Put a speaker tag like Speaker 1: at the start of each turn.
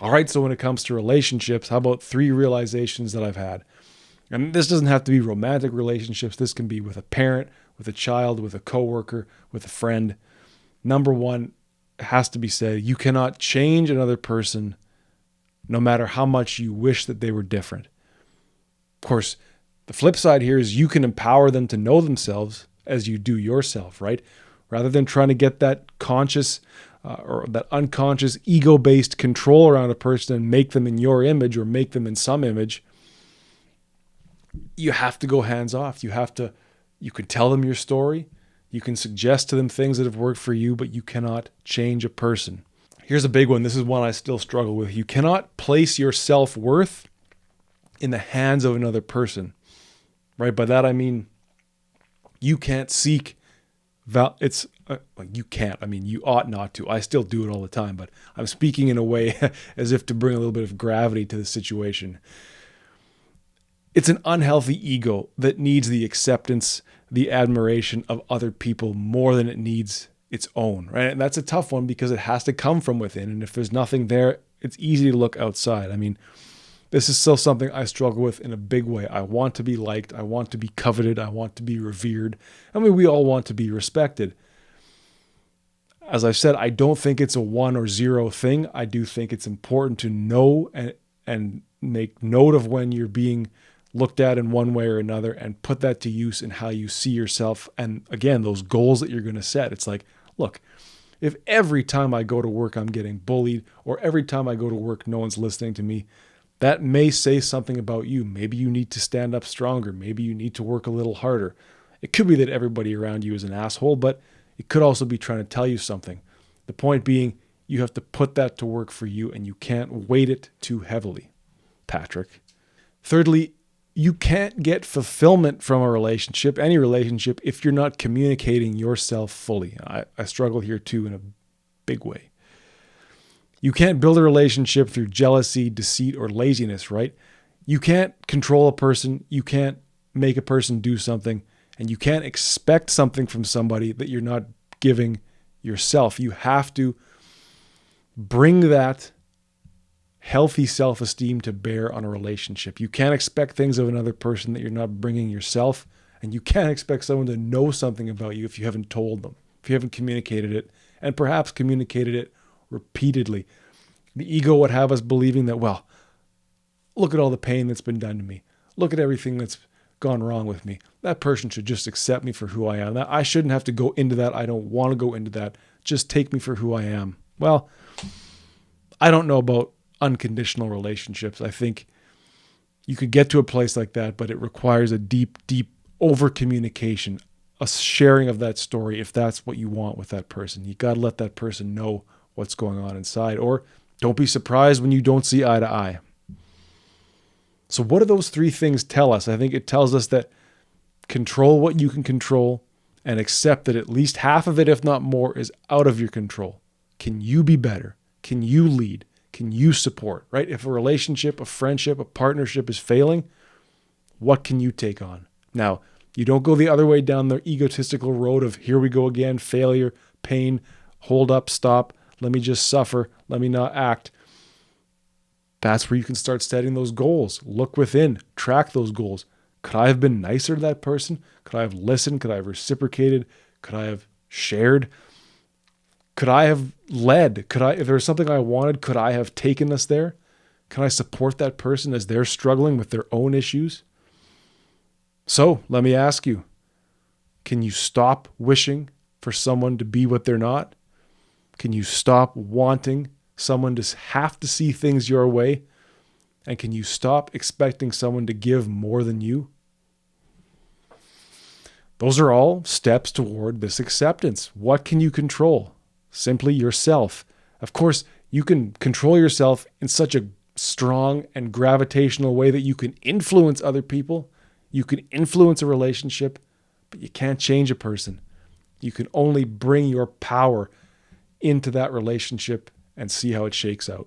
Speaker 1: All right, so when it comes to relationships, how about 3 realizations that I've had? And this doesn't have to be romantic relationships. This can be with a parent, with a child, with a coworker, with a friend. Number one has to be said, you cannot change another person no matter how much you wish that they were different. Of course, the flip side here is you can empower them to know themselves as you do yourself, right? Rather than trying to get that conscious or that unconscious ego-based control around a person and make them in your image or make them in some image, you have to go hands off. You can tell them your story. You can suggest to them things that have worked for you, but you cannot change a person. Here's a big one. This is one I still struggle with. You cannot place your self-worth in the hands of another person, right? By that, I mean, you can't seek you ought not to. I still do it all the time, but I'm speaking in a way as if to bring a little bit of gravity to the situation. It's an unhealthy ego that needs the acceptance, the admiration of other people more than it needs its own, right? And that's a tough one because it has to come from within. And if there's nothing there, it's easy to look outside. I mean, this is still something I struggle with in a big way. I want to be liked. I want to be coveted. I want to be revered. I mean, we all want to be respected. As I've said, I don't think it's a 1 or 0 thing. I do think it's important to know and make note of when you're being looked at in one way or another and put that to use in how you see yourself. And again, those goals that you're going to set. It's like, look, if every time I go to work, I'm getting bullied, or every time I go to work, no one's listening to me, that may say something about you. Maybe you need to stand up stronger. Maybe you need to work a little harder. It could be that everybody around you is an asshole, but it could also be trying to tell you something. The point being, you have to put that to work for you, and you can't weight it too heavily, Patrick. Thirdly, you can't get fulfillment from a relationship, any relationship, if you're not communicating yourself fully. I struggle here too in a big way. You can't build a relationship through jealousy, deceit, or laziness, right? You can't control a person. You can't make a person do something, and you can't expect something from somebody that you're not giving yourself. You have to bring that healthy self-esteem to bear on a relationship. You can't expect things of another person that you're not bringing yourself, and you can't expect someone to know something about you if you haven't told them, if you haven't communicated it, and perhaps communicated it repeatedly. The ego would have us believing that, well, look at all the pain that's been done to me. Look at everything that's gone wrong with me. That person should just accept me for who I am. I shouldn't have to go into that. I don't want to go into that. Just take me for who I am. Well, I don't know about unconditional relationships. I think you could get to a place like that, but it requires a deep, deep over communication, a sharing of that story if that's what you want with that person. You got to let that person know what's going on inside, or don't be surprised when you don't see eye to eye. So what do those 3 things tell us? I think it tells us that control what you can control and accept that at least half of it, if not more, is out of your control. Can you be better? Can you lead? Can you support, right? If a relationship, a friendship, a partnership is failing, what can you take on? Now, you don't go the other way down the egotistical road of here we go again, failure, pain, hold up, stop, let me just suffer, let me not act. That's where you can start setting those goals. Look within, track those goals. Could I have been nicer to that person? Could I have listened? Could I have reciprocated? Could I have shared? Could I have led? If there was something I wanted, could I have taken us there? Can I support that person as they're struggling with their own issues? So let me ask you, can you stop wishing for someone to be what they're not? Can you stop wanting someone to have to see things your way? And can you stop expecting someone to give more than you? Those are all steps toward this acceptance. What can you control? Simply yourself. Of course, you can control yourself in such a strong and gravitational way that you can influence other people. You can influence a relationship, but you can't change a person. You can only bring your power into that relationship and see how it shakes out.